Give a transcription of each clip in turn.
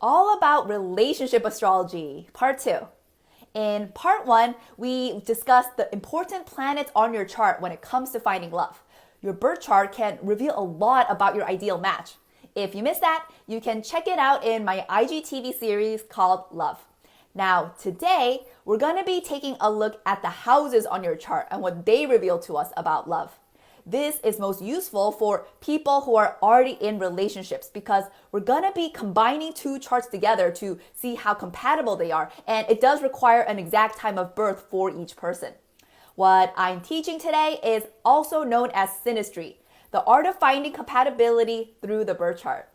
all about relationship astrology, part 2. In part 1, we discussed the important planets on your chart when it comes to finding love. Your birth chart can reveal a lot about your ideal match. If you missed that, you can check it out in my IGTV series called Love. Now, today, we're going to be taking a look at the houses on your chart and what they reveal to us about love. This is most useful for people who are already in relationships because we're going to be combining two charts together to see how compatible they are, and it does require an exact time of birth for each person. What I'm teaching today is also known as synastry, the art of finding compatibility through the birth chart.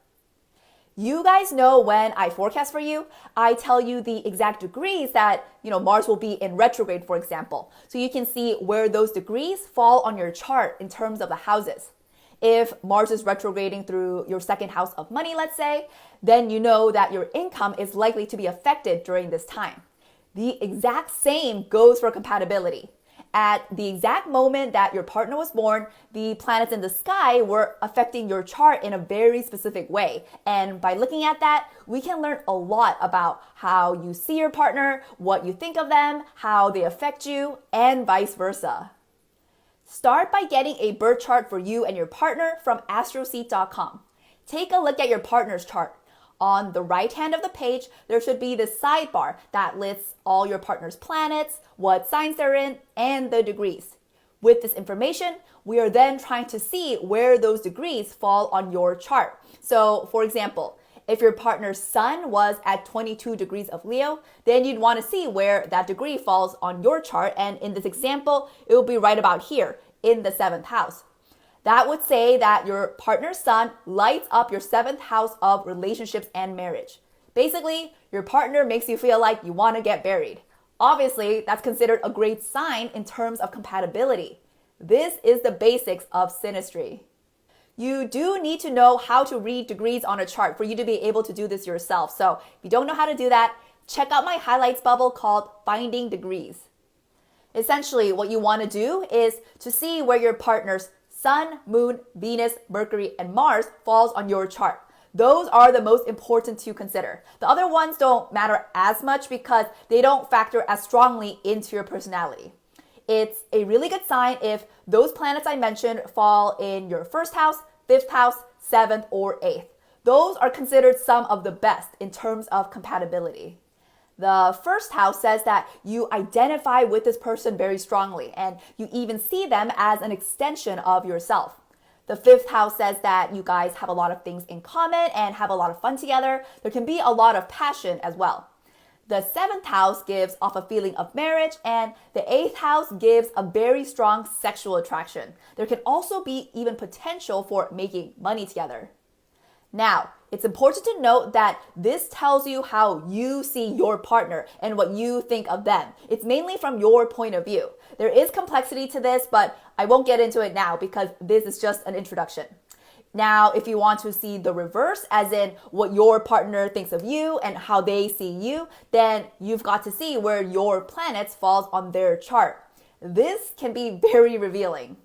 You guys know when I forecast for you, I tell you the exact degrees that, Mars will be in retrograde, for example. So you can see where those degrees fall on your chart in terms of the houses. If Mars is retrograding through your second house of money, let's say, then you know that your income is likely to be affected during this time. The exact same goes for compatibility. At the exact moment that your partner was born, the planets in the sky were affecting your chart in a very specific way. And by looking at that, we can learn a lot about how you see your partner, what you think of them, how they affect you, and vice versa. Start by getting a birth chart for you and your partner from 𝒔𝒚𝒏𝒂𝒔𝒕𝒓𝒚. Take a look at your partner's chart. On the right hand of the page, there should be this sidebar that lists all your partner's planets, what signs they're in, and the degrees. With this information, we are then trying to see where those degrees fall on your chart. So, for example, if your partner's sun was at 22 degrees of Leo, then you'd want to see where that degree falls on your chart. And in this example, it will be right about here in the 7th house. That would say that your partner's sun lights up your 7th house of relationships and marriage. Basically, your partner makes you feel like you want to get married. Obviously, that's considered a great sign in terms of compatibility. This is the basics of synastry. You do need to know how to read degrees on a chart for you to be able to do this yourself. So if you don't know how to do that, check out my highlights bubble called Finding Degrees. Essentially, what you want to do is to see where your partner's Sun, Moon, Venus, Mercury, and Mars falls on your chart. Those are the most important to consider. The other ones don't matter as much because they don't factor as strongly into your personality. It's a really good sign if those planets I mentioned fall in your 1st house, 5th house, 7th, or 8th. Those are considered some of the best in terms of compatibility. The 1st house says that you identify with this person very strongly and you even see them as an extension of yourself. The 5th house says that you guys have a lot of things in common and have a lot of fun together. There can be a lot of passion as well. The 7th house gives off a feeling of marriage, and the 8th house gives a very strong sexual attraction. There can also be even potential for making money together. Now, it's important to note that this tells you how you see your partner and what you think of them. It's mainly from your point of view. There is complexity to this, but I won't get into it now because this is just an introduction. Now, if you want to see the reverse, as in what your partner thinks of you and how they see you, then you've got to see where your planets falls on their chart. This can be very revealing.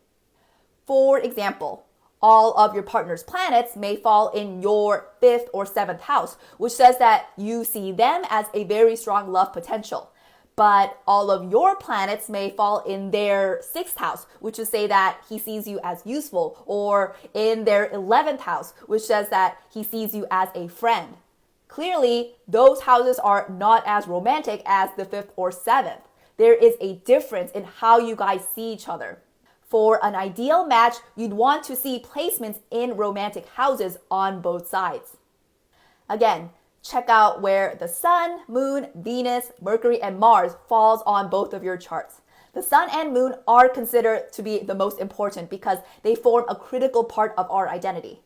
For example, all of your partner's planets may fall in your 5th or 7th house, which says that you see them as a very strong love potential. But all of your planets may fall in their 6th house, which would say that he sees you as useful, or in their 11th house, which says that he sees you as a friend. Clearly, those houses are not as romantic as the 5th or 7th. There is a difference in how you guys see each other. For an ideal match, you'd want to see placements in romantic houses on both sides. Again, check out where the Sun, Moon, Venus, Mercury, and Mars falls on both of your charts. The Sun and Moon are considered to be the most important because they form a critical part of our identity.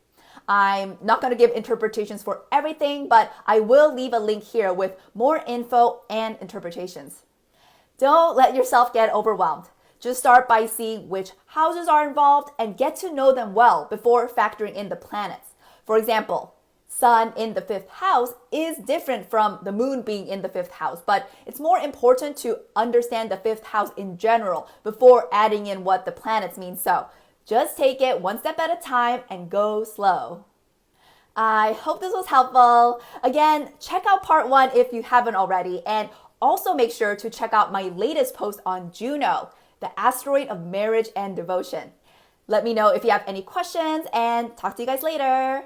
I'm not going to give interpretations for everything, but I will leave a link here with more info and interpretations. Don't let yourself get overwhelmed. Just start by seeing which houses are involved and get to know them well before factoring in the planets. For example, Sun in the 5th house is different from the Moon being in the 5th house, but it's more important to understand the 5th house in general before adding in what the planets mean. So just take it one step at a time and go slow. I hope this was helpful. Again, check out part 1 if you haven't already, and also make sure to check out my latest post on Juno, the asteroid of marriage and devotion. Let me know if you have any questions, and talk to you guys later.